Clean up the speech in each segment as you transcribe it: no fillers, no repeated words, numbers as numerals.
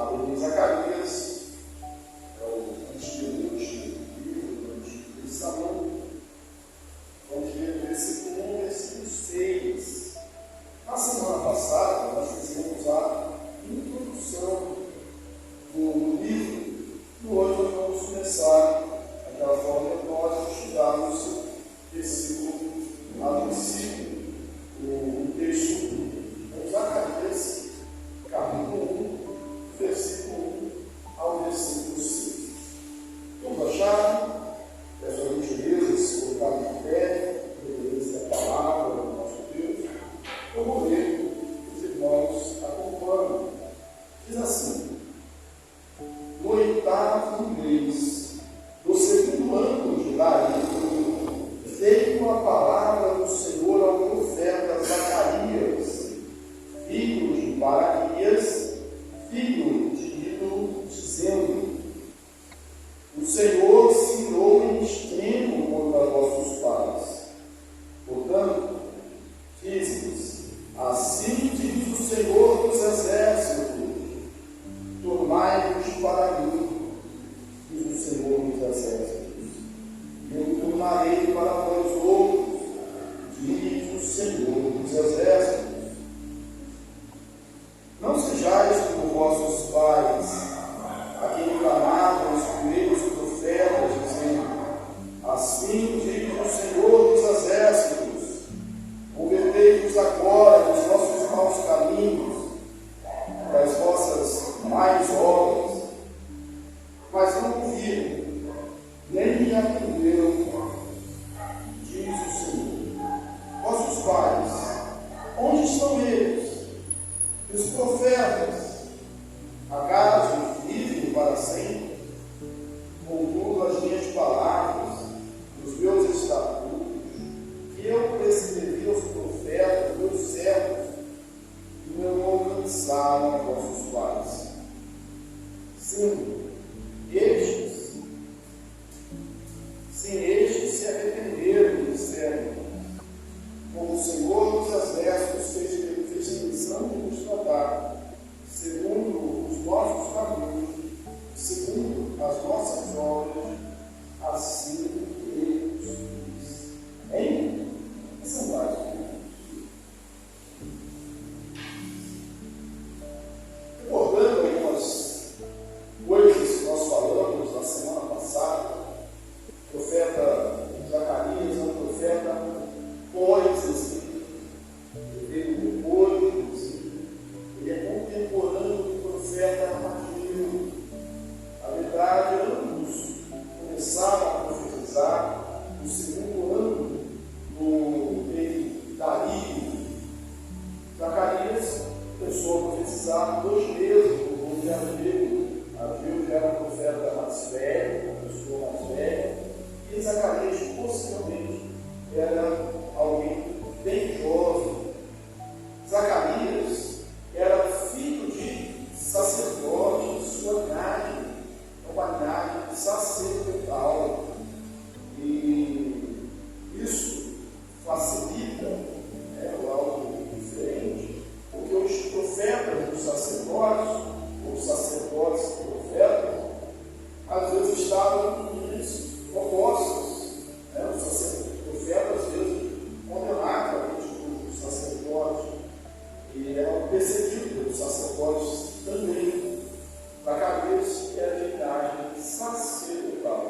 Abre em Zacarias, é o antepenúltimo livro do Antigo Testamento. Vamos ver o versículo 1 e versículo 6. Na semana passada, nós fizemos a introdução do livro, e hoje nós vamos começar aquela forma que nós estudamos versículo a versículo, o texto de Zacarias, capítulo 1, versículo 1 ao versículo 6. Todos acharam? Peço a gentileza de se colocar de pé, obediência da palavra do nosso Deus. Eu vou ler, os irmãos acompanham. Diz assim: no 8º mês do segundo ano de Dario, veio a palavra do Senhor ao profeta Zacarias, filho de Baraquias, filho de Ido, dizendo: o Senhor se irou em extremo contra vossos pais. Portanto, diz-lhes: assim diz o Senhor dos exércitos, tornai-vos para mim, diz o Senhor dos exércitos, e eu tornarei para vós outros, diz o Senhor dos exércitos. Não sejais como vossos pais, a quem clamavam os primeiros profetas, dizendo: assim diz o Senhor dos exércitos, convertei-vos agora dos vossos maus caminhos, das vossas más obras. Mas não ouviram, nem me atenderam, diz o Senhor. Vossos pais, onde estão eles? E os profetas, acaso vivem para sempre? Contudo, as minhas palavras, os meus estatutos, que eu prescrevi aos profetas, meus servos, não alcançaram a vossos pais. Sim, estes se arrependeram e disseram: como o Senhor dos exércitos fez menção de nos tratar, segundo os nossos caminhos, segundo as nossas obras, assim ele nos diz. Hein? São vários pontos. Recordando algumas coisas que nós falamos na semana passada, o profeta Zacarias é um profeta pós-exílio. Ele veio depois do exílio. Ele é contemporâneo do profeta Ageu. Na verdade, ambos começaram a profetizar no segundo ano do rei Dario. Zacarias começou a profetizar 2 meses do governo dele. Ageu já era um profeta mais velho, uma pessoa mais velha, e Zacarias possivelmente era alguém bem jovem. Zacarias era filho de sacerdote, de sua linhagem, uma linhagem sacerdotal. E isso facilita algo diferente, porque os profetas dos sacerdotes, ou sacerdotes e profetas, às vezes estavam em opostos. Os profetas, às vezes, condenavam os sacerdotes e eram perseguidos pelos sacerdotes também. Zacarias era de linhagem sacerdotal.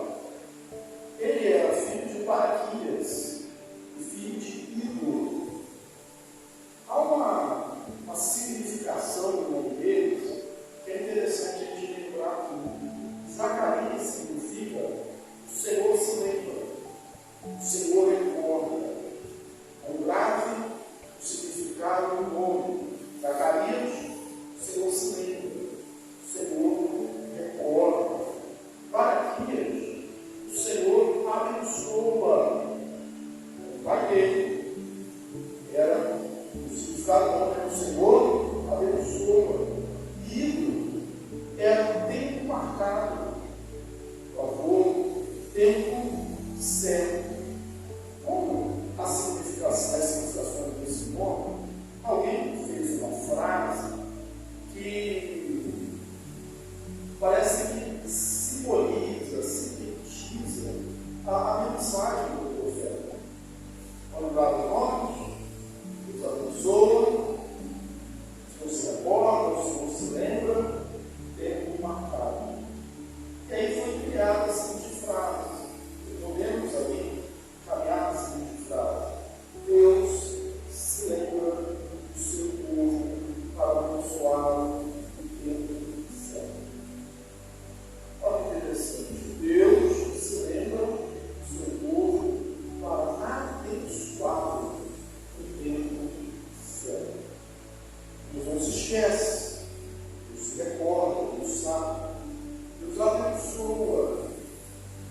Ele era filho de Baraquias e filho de Ido. Há uma significação no nome deles que é interessante a gente lembrar aqui. Zacarias significa: o Senhor se lembra, o Senhor recorda. É um grave significado do nome. Zacarias, o Senhor se lembra, o Senhor recorda. Baraquias, o Senhor abençoa. O pai dele era o significado do nome: o Senhor abençoa. Ido era um tempo marcado, o avô, tempo certo. Como as significações desse nome, alguém fez uma frase que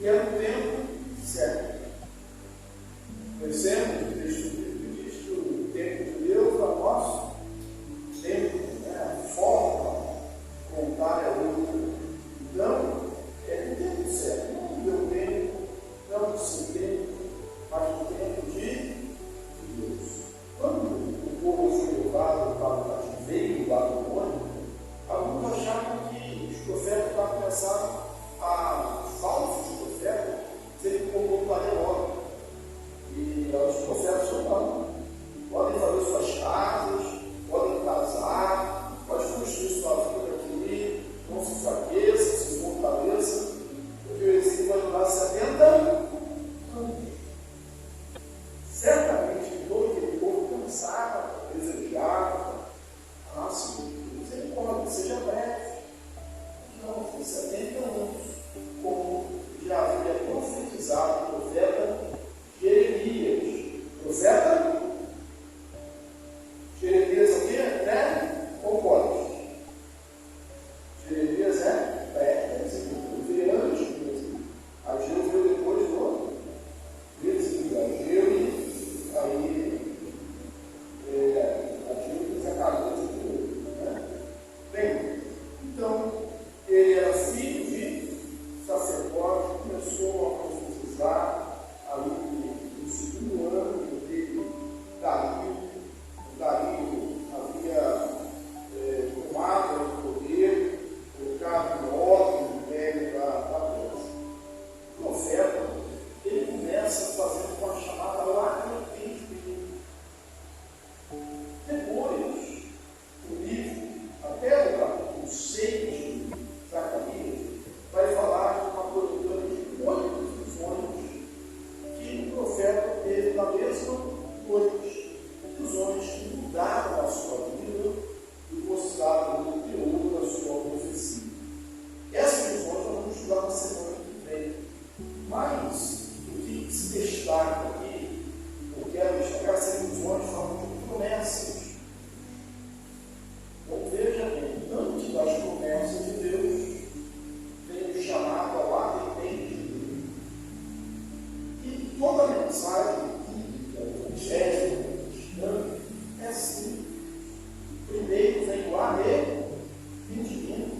E é no tempo certo. Conhecemos o texto bíblico diz que o tempo de Deus é o nosso tempo, né? A forma contrária a outra. Então, é no tempo certo, não no meu tempo, não no seu tempo, mas no tempo de Deus. Quando o povo foi levado para o cativeiro babilônico, alguns achavam que os profetas estavam começando a falsos profetas serem como logo. E os profetas não podem fazer suas casas, podem casar, podem construir sua vida aqui, não se enfraqueça, se fortaleça, porque o exílio vai durar 70 anos. Certamente todo aquele povo cansava, desejava, misericórdia, seja breve. Não, foi 70 anos, como já havia profetizado o profeta Jeremias. Profeta? Jeremias o quê? Né? Ou pode? Jeremias é pré-exílio. Eu vi antes do exílio. Ageu veio depois do exílio. Ageu e aí Ageu acabou de tudo. Né? Bem, então, ele era filho de sacerdote, começou a profetizar ali no segundo ano dele, Dario. Dario havia tomado o poder, colocado em ordem o império da Pérsia. O profeta, ele começa fazendo uma chamada latente. Depois, o livro, até o capítulo 6 de Zacarias, vai falar de uma coletânea de 8 visões que o profeta teve na mesma noite. Visões que mudaram a sua vida e mostraram o teor da sua profecia. Essas visões nós vamos estudar na semana que vem. Mas o que se destaca aqui, eu quero destacar essas visões falando de promessas. Então veja bem, antes das promessas de Deus, vem o chamado ao arrependimento. E toda a mensagem bíblica, evangélica, cristã, é assim. Primeiro vem o arrependimento,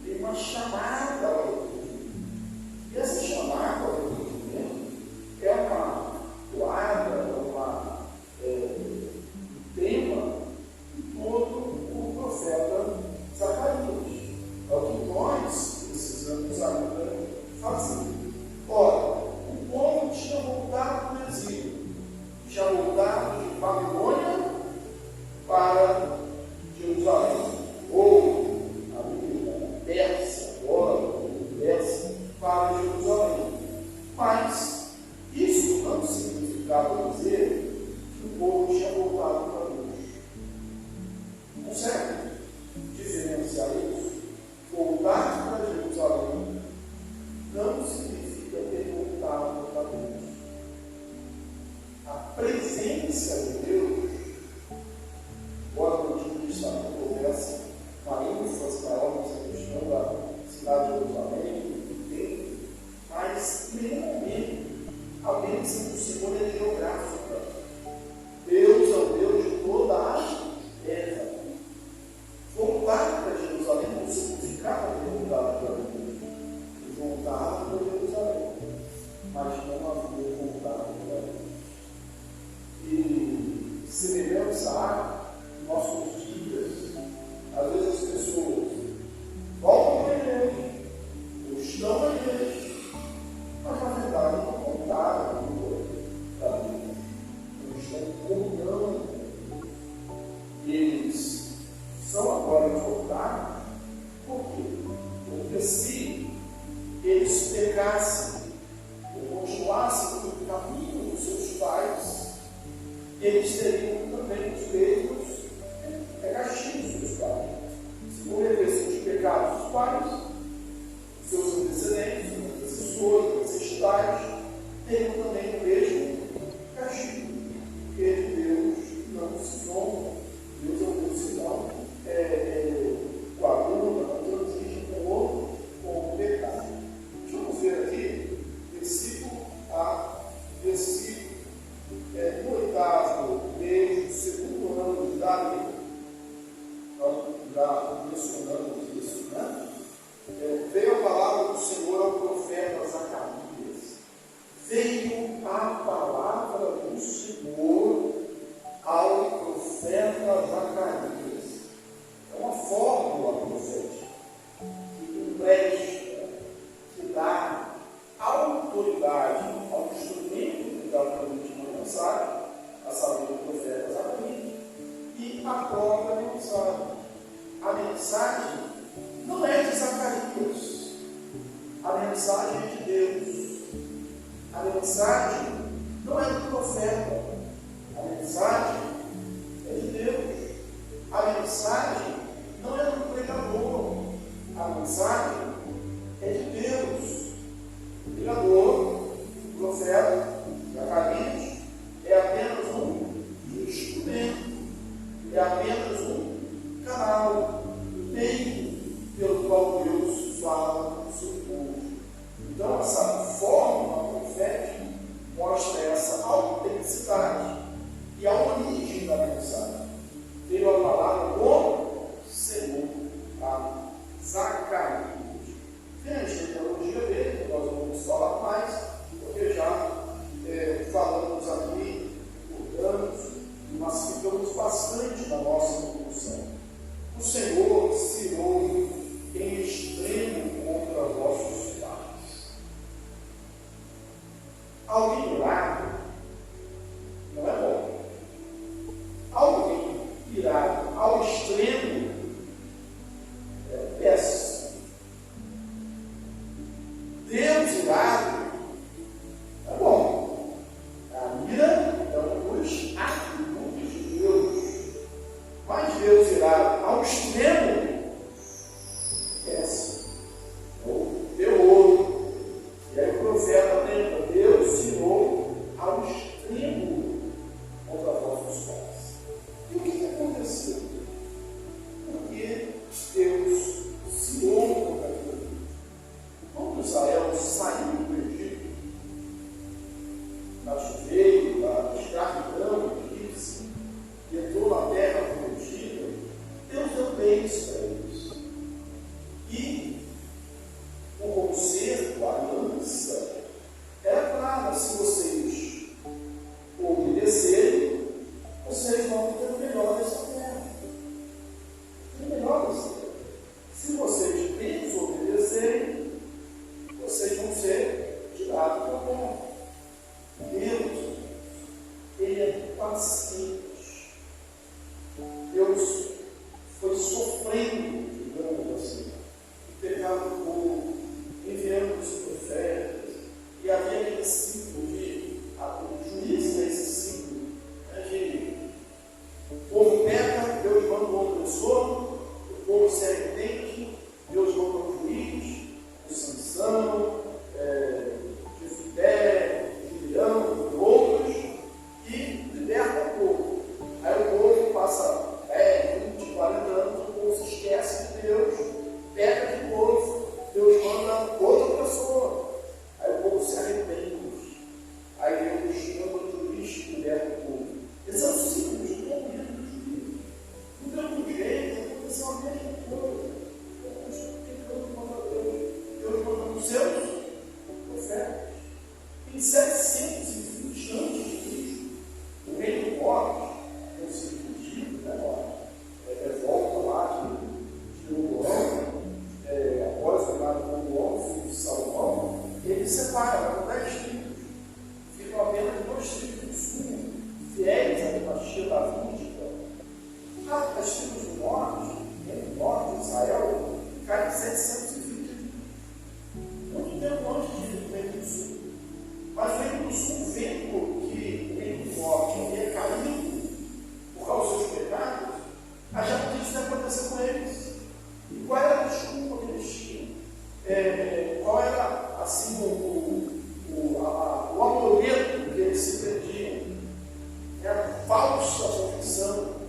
vem uma chamada ao arrependimento. E essa chamada ao arrependimento é uma toada, tema de todo o profeta Zacarias. É o que nós precisamos ainda fazer. Ora, o povo tinha voltado do exílio, tinha voltado de Babilônia para Jerusalém, ou a Pérsia, agora, Pérsia, para Jerusalém. Mas isso não significava dizer que o povo tinha voltado para Deus. Consegue diferenciar isso? Voltar para Jerusalém não significa ter voltado para Deus. A presença de Deus, embora o último destaque houvesse uma ênfase maior nessa questão da cidade de Jerusalém, mas em nenhum momento a bênção do Senhor é geográfica. Deus é o Deus de toda a terra. Voltar para Jerusalém não significava ter voltado para Deus. Eles voltaram para Jerusalém, mas não havia voltado para Deus. E semelhança a nossos dias, às vezes as pessoas voltam para a igreja, ou estão na igreja, mas na verdade não voltaram para Deus. Eles estão comunhão. Eles são agora voltados. Por quê? Porque se eles pecassem ou continuassem no caminho dos seus pais, eles teriam também os mesmos castigos dos pais. Se cometessem os pecados dos pais, seus antecedentes, antecessores, ancestrais, teriam também o mesmo castigo. Porque Deus não se zomba. Deus é um Deus que não coaduna, não transige com o pecado. Vamos ver aqui chegou ao profeta Zacarias. É uma fórmula profética que empresta, que dá autoridade ao instrumento que dá para a última mensagem, a saber, do profeta Zacarias, e a própria mensagem. A mensagem não é de Zacarias, a mensagem é de Deus. A mensagem não é do profeta, a mensagem é de Deus. A mensagem não é do pregador, a mensagem é de Deus. O pregador, o profeta, Zacarias, é apenas um instrumento, é apenas um canal, um meio pelo qual Deus fala com o seu povo. Então, essa forma profética mostra essa autenticidade e a origem da mensagem. Veio a palavra do Senhor a Zacarias. Veja a teologia dele, que nós vamos falar mais, porque já falamos aqui, portanto, mas ficamos bastante na nossa introdução. O Senhor se irou em extremo contra vossos pais. Alguém irado não é bom. Alguém irado ao extremo é péssimo. Deus irado é bom. A ira é um dos atributos de Deus. Mas Deus irado ao extremo é péssimo. Ou terror. E aí o profeta lembra: Deus irou ao extremo contra vossos pais. E o que aconteceu? Porque Deus se irou contra aquilo. Quando Israel saiu do Egito, cativeiro, da escravidão egípcia, e entrou na terra prometida, Deus deu bens para eles. E o conserto, a aliança, era clara: se vocês obedecerem, vocês vão ter o melhor dessa terra. O melhor dessa terra. Se vocês desobedecerem, vocês vão ser tirados da terra. Deus, Ele é paciente. Deus foi sofrendo, digamos assim, o pecado do povo, enviando os profetas, e havia aquele ciclo de o juízo desse ciclo, de o povo peca, Deus manda outra pessoa, o povo se arrepende, Deus manda um juiz, o Sansão, Jefité, Gideão, outros, e liberta o povo. Aí o povo passa 20, 40 anos, o povo se esquece de Deus, peca de novo, Deus manda outra pessoa. Aí o povo se arrepende. Aí Deus manda o juiz e liberta o povo. Esse é o ciclo de todo mundo do juízo. Do mesmo jeito, aconteceu a mesma coisa. Deus manda os seus profetas. Em 720 anos de Cristo, o reino do norte, não se dividiu, volta lá de Roboão, após o reinado de Roboão, filho de Salomão, ele separa 10 tribos, ficam apenas 2 tribos do sul, fiéis à dinastia davídica. As tribos do norte, reino do norte de Israel, ficaram em 720 anos. Muito tempo antes do reino do sul. Mas o reino do sul, vendo que o reino do norte havia caído por causa dos seus pecados, achavam que isso ia acontecer com eles. E qual era a desculpa que eles tinham? Qual era, assim, o amuleto que eles se prendiam? Era a falsa convicção.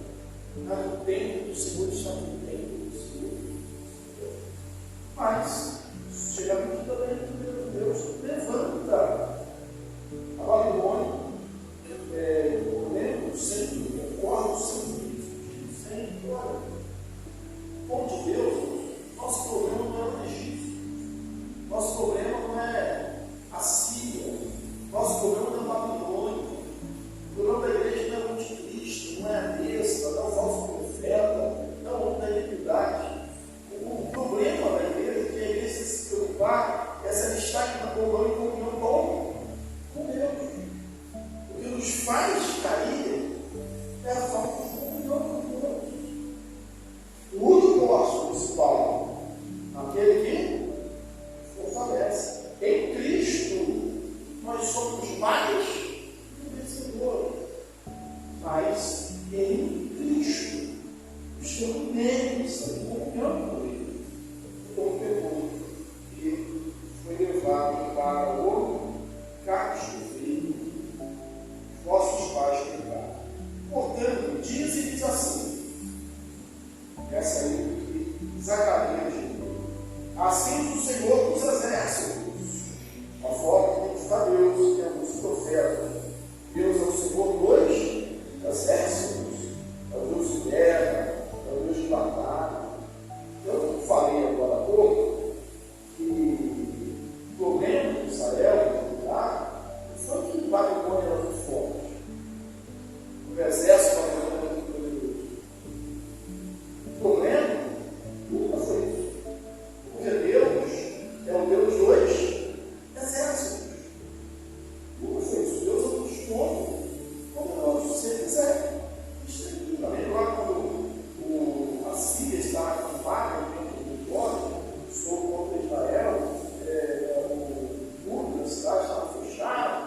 O tempo do Senhor está no tempo do Senhor. Mas, chega a medida da de Deus, levanta a Babilônia, eu lembro sempre, recordo sempre, olha, bom de Deus, nosso problema não é o Egito, nosso problema não é a Síria, nosso problema não é a Babilônia, o problema não em comunhão com Deus. O que nos faz cair é a falta de comunhão com Deus. O único apóstolo principal, aquele que fortalece. Em Cristo, nós somos mais que vencedores. Mas em Cristo, estamos nele, estamos em comunhão com Ele. Então, pergunto que foi levado para o cativeiro. Os vossos pais pecaram. Portanto, diz assim, essa aí que Zacarias diz: assim diz o Senhor dos exércitos, a forma que está Deus, que é o profeta. Deus é o Senhor dos exércitos, é o Deus de guerra, é o Deus de batalha. Eu falei agora há pouco que o problema de Israel, de Judá, foi que o Babilônia era muito forte. O exército babilônico era muito poderoso. O problema nunca foi isso. Porque Deus é o Deus dos exércitos. Nunca foi isso. Deus é o Deus todo. Poderoso, se ele quiser. Também lá quando a Síria está com vaga dentro do código, sobre contra Israel, o muro da cidade estava fechado,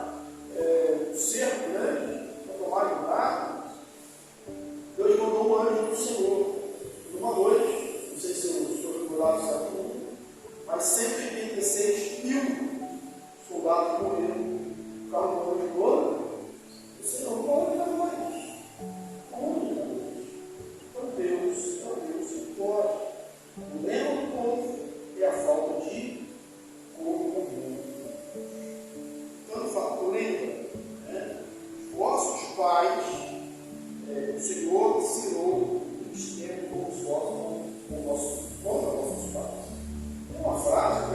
o cerco grande para tomar Judá. Deus mandou um anjo do Senhor. Numa noite, não sei se o senhor recordado sabe tudo, mas 186 mil soldados morreram. Ficaram com o anjo todo. O Senhor morre na noite. Então Deus que pode. O problema do povo é a falta de comunhão. Então, lembra, né? Vossos pais, o Senhor ensinou o sistema como os vossos pais. Tem uma frase que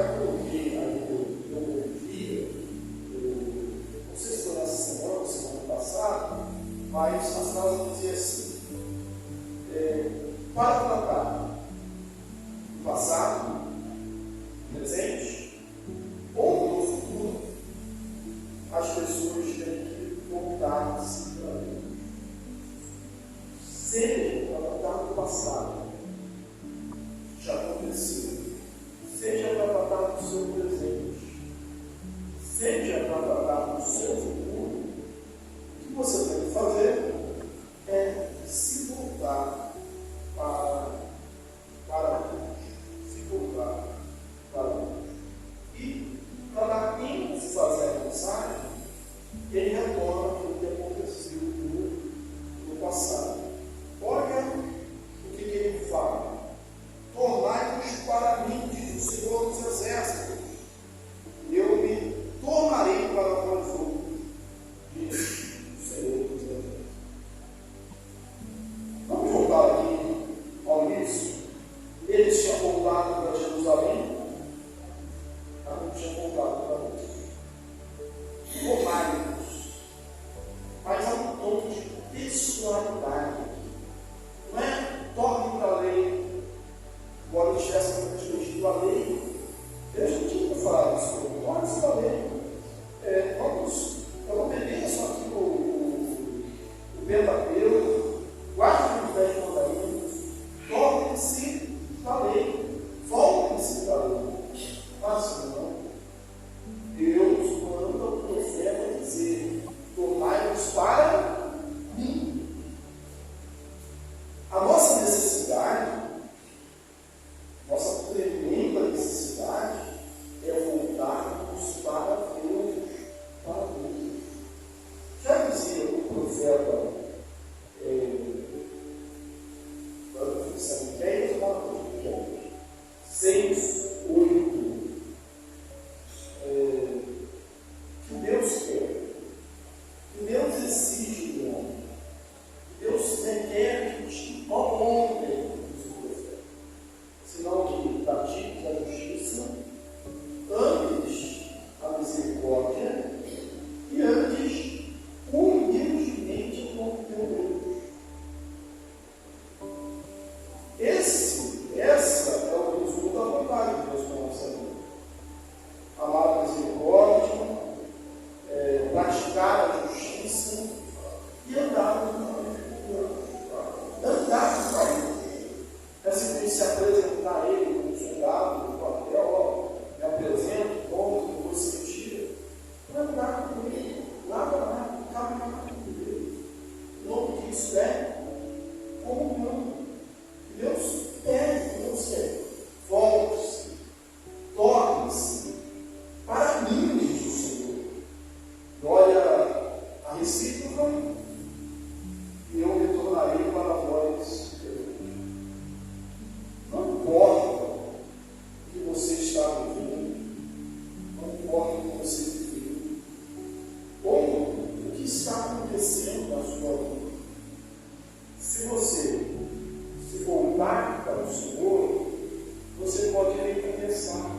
pensar.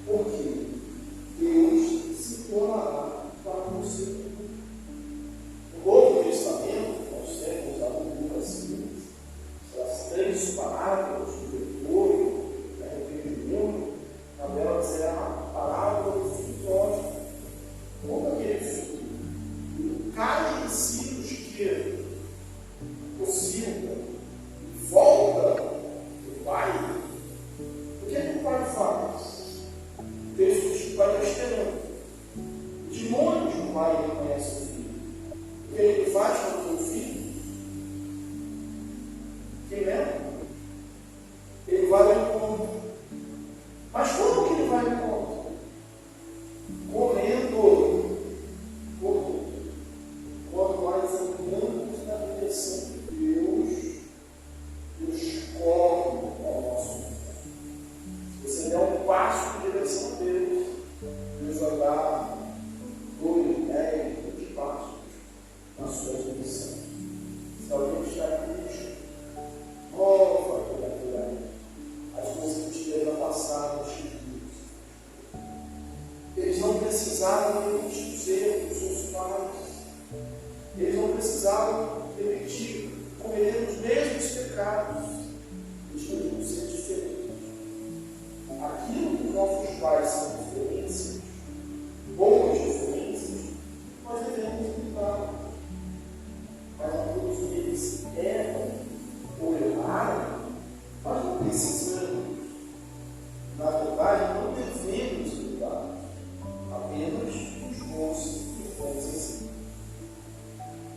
Porque Deus se tornará para você. No Novo Testamento, nós temos a Bíblia assim, as 3 parábolas do leitor, arrependimento, uma delas é a parábola do filho pródigo. Como aquele filho, cada discípulo que possível volta do pai, o que o pai faz? O texto diz que o pai está esperando. De onde o pai reconhece o filho? O que ele faz com o seu filho? Quem lembra? Ele vai ao encontro. Mas como que ele vai ao encontro? Correndo. Quando nós andamos na direção de Deus, Deus corre ao nosso encontro. Se você der um passo em direção a Deus, Deus vai dar 2, 10, 20 passos na sua direção. Se alguém está aqui, prova as coisas que estiveram passando nos dias. Eles não precisavam repetir os erros dos seus pais. Eles não precisavam repetir, cometer os mesmos pecados. Eles podiam ser diferentes. Aquilo que nossos pais são referências, boas referências, nós devemos imitar. Mas aquilo que eles erram ou erraram, nós não precisamos. Na verdade, não devemos imitar. Apenas os bons e bons assim.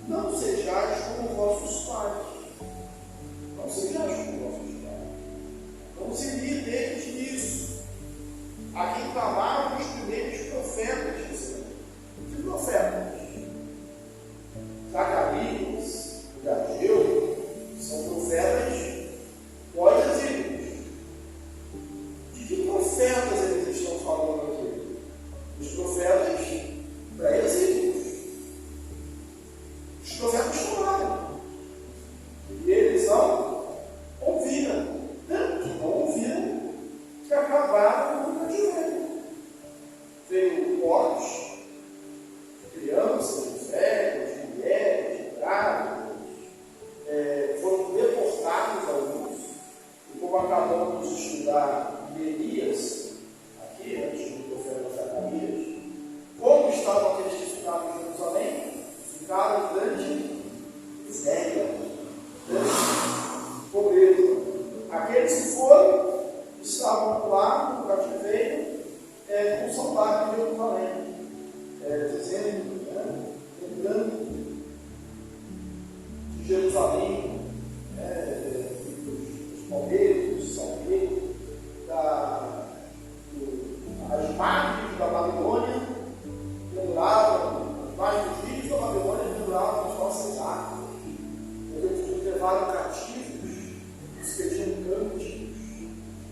Não sejais como vossos pais. Não sejais como vossos pais. Não se lie deles nisso. A quem clamaram os primeiros profetas, dizendo: que profetas? Zacarias e Ageu são profetas pós-exílios. De que profetas eles estão falando aqui? Os profetas pré-exílios. Os profetas falaram. E eles não ouviram. Tanto que não ouviram que acabaram no cativeiro. Veio mortos, crianças, velhos, mulheres, grávidos, foram deportados alguns. E como acabamos de estudar Elias, aqui, antes do profeta Zacarias, como estavam aqueles que ficaram em Jerusalém? Ficaram grande miséria, grande pobreza. Aqueles que foram, estavam lá no cativeiro, com saudade de Jerusalém, dizendo, lembrando de Jerusalém, dos palmeiros, dos salgueiros, as margens da Babilônia penduravam, as margens dos rios da Babilônia penduravam as nossas árvores. Eles nos levaram cativos, nos pediam cânticos,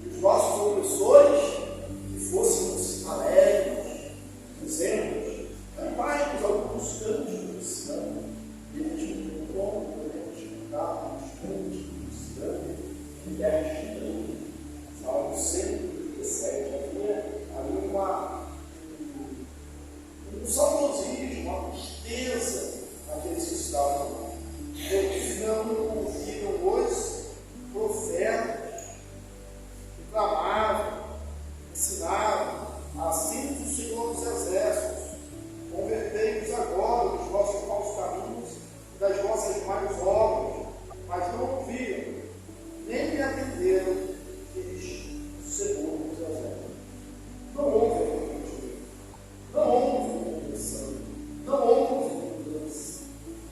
e os nossos opressores, que fôssemos alegres, dizendo, cantai-nos alguns cânticos, e eles não como podemos cantar os cânticos, e a gente Salmo 117, havia um saudosismo, uma tristeza naqueles que estavam lá. Eles não ouviram os profetas, que clamavam, ensinavam, assim diz o Senhor dos Exércitos: convertei-vos agora dos vossos maus caminhos e das vossas más obras. Mas não ouviram, nem me atenderam, diz o Senhor dos Exércitos. Não houve arrependimento, não houve conversão, não houve mudança.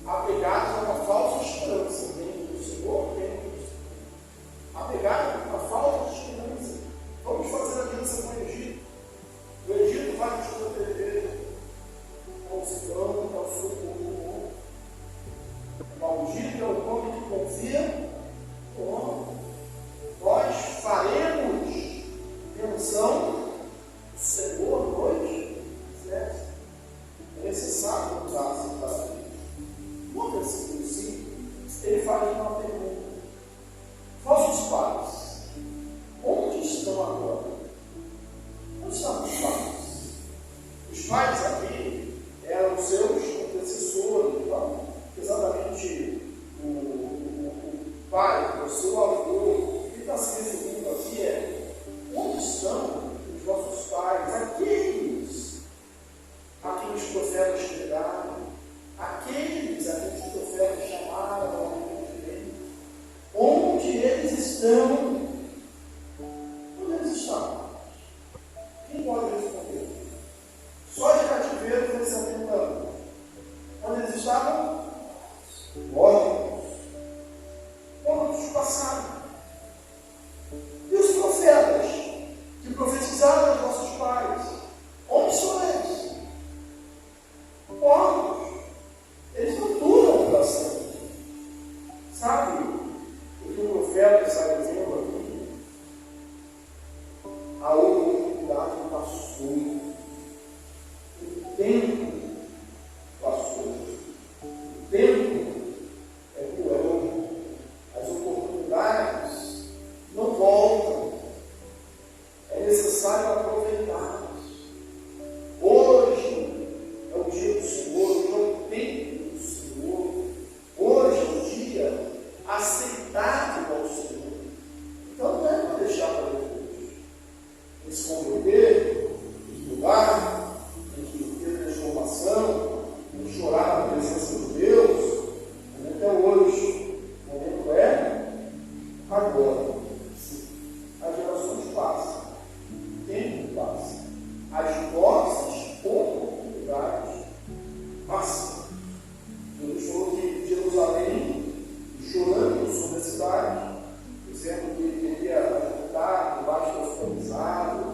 Apegados a uma falsa esperança, dentro do Senhor, dentro do Senhor. Apegados a uma falsa esperança. Vamos fazer aliança com o Egito. O Egito vai nos proteger. Confiando que é o socorro. Maldito é o homem que confia no homem. Nós faremos menção do Senhor hoje, certo? É necessário usar essa palavra. No versículo 5, ele faz uma pergunta: vossos pais, onde estão agora? passou. O tempo passou. O tempo é cruel. As oportunidades não voltam. É necessário aproveitá-las. Hoje é o dia do Senhor, hoje é o tempo do Senhor. Hoje é o dia aceitável ao Senhor. Então não é para deixar para depois. Tem que se converter, tem que mudar, tem que ter transformação, tem que chorar na presença de Deus. O momento é hoje. O momento é agora. As gerações passam, o tempo passa, as nossas oportunidades passam. Jesus falou que Jerusalém, chorando sobre a cidade, dizendo que ele queria ajudar debaixo do hospitalizado,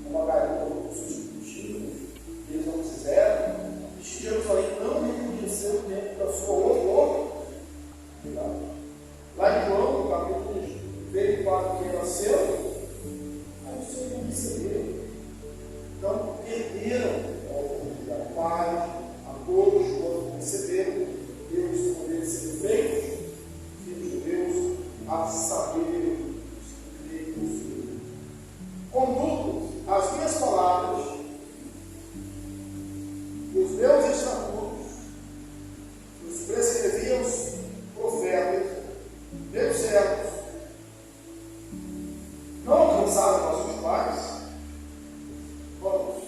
uma galinha com seus cultivos, que eles não fizeram. Diz que Jerusalém não reconheceu o tempo da sua oportunidade. Lá em João, no capítulo 24, quem nasceu, aí o Senhor não recebeu. Então, perderam a oportunidade. Pais, a todos quando receberam Deus o poder de ser feitos, filhos de Deus, a saber crer no Senhor. Contudo, as minhas palavras, os meus estatutos, os prescreviam os profetas, meus servos, não alcançaram nossos pais. Vamos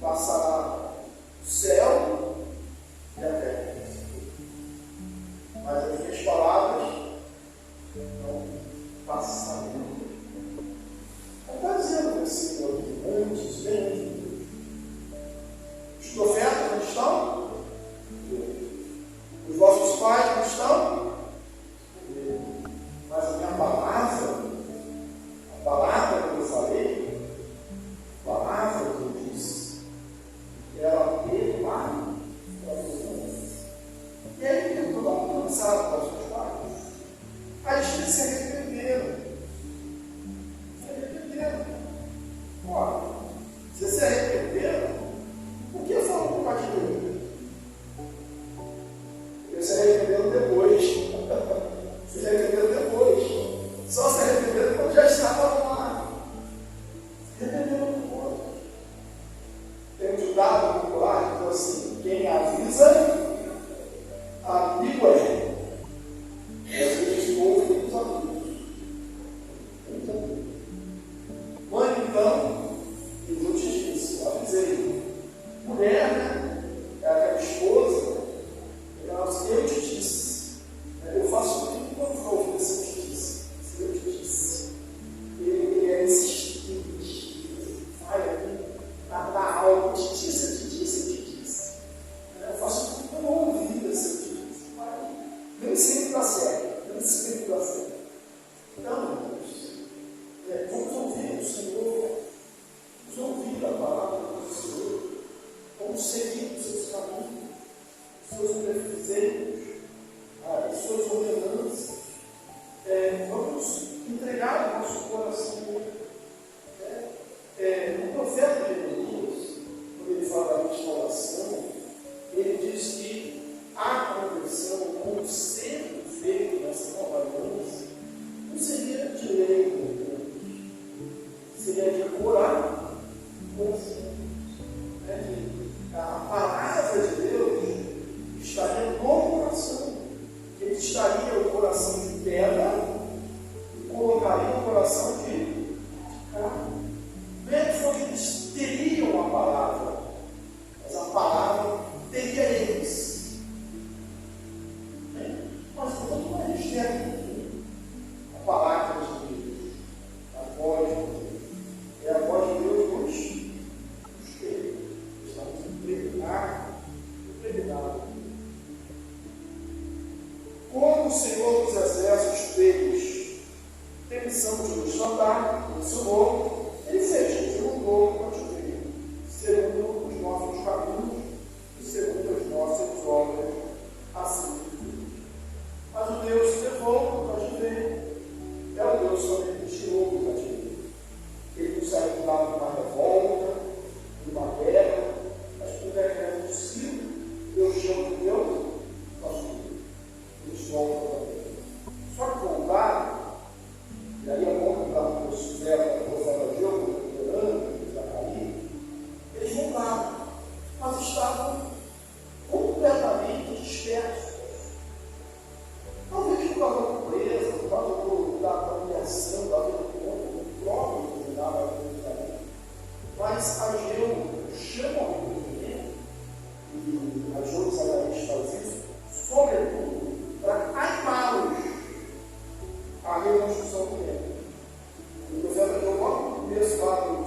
passar o céu e a terra, mas as minhas palavras não passarão. Não está dizendo o versículo aqui, antes, bem antes de Deus. Os profetas não estão? Os vossos pais não estão? Mas a minha palavra, a palavra que eu falei, a palavra que eu disse, ela teve lá para vocês. E aí tentou alcançar para os seus pais. Aí eles se arrependeram. Se arrependeram. Ora, vocês se arrependeram? Por que foram para o cativeiro? Eles se arrependeram depois. Se arrependeram depois. Só se arrependeram quando já estavam lá. Se arrependeram depois. Tem um ditado popular que diz assim: quem avisa, amigo é. E às vezes ouve dos amigos. Mãe, então, eu te disse, eu avisei. Mulher, né? É aquela esposa. Eu te disse. Eu faço tudo quando for ouvir se eu te disse. Se eu te disse. Ele é insistente. Vai aqui, na aula, eu te disse, eu te disse, eu te disse. Eu faço tudo quando eu ouvir se eu te disse. Nem sempre dá certo. Nem sempre dá certo. Então, vamos ouvir o Senhor. Vamos ouvir a palavra do Senhor. Vamos seguir os seus caminhos, os seus preceitos, as suas ordenanças. Vamos entregar o nosso coração a Ele. O profeta Jeremias, quando ele fala da restauração, ele diz que a conversão, o conserto feito nessa nova aliança, não seria de lei, seria de coração. A palavra de Deus estaria no coração. Ele estaria o coração de pedra e colocaria o coração de carne. Não é que eles teriam a palavra, mas a palavra teria eles. Mas portanto não é externo. A palavra de Deus, a voz de Deus, é a voz de Deus hoje. Estamos impregnados. Como o Senhor dos Exércitos fez permissão de nos mandar, ensinou, ele fez, ele mudou o cativeiro, segundo os nossos caminhos e segundo as nossas obras, assim. Mas o Deus que levou o cativeiro é o Deus que também nos tirou do cativeiro. Ele nos saiu lá fato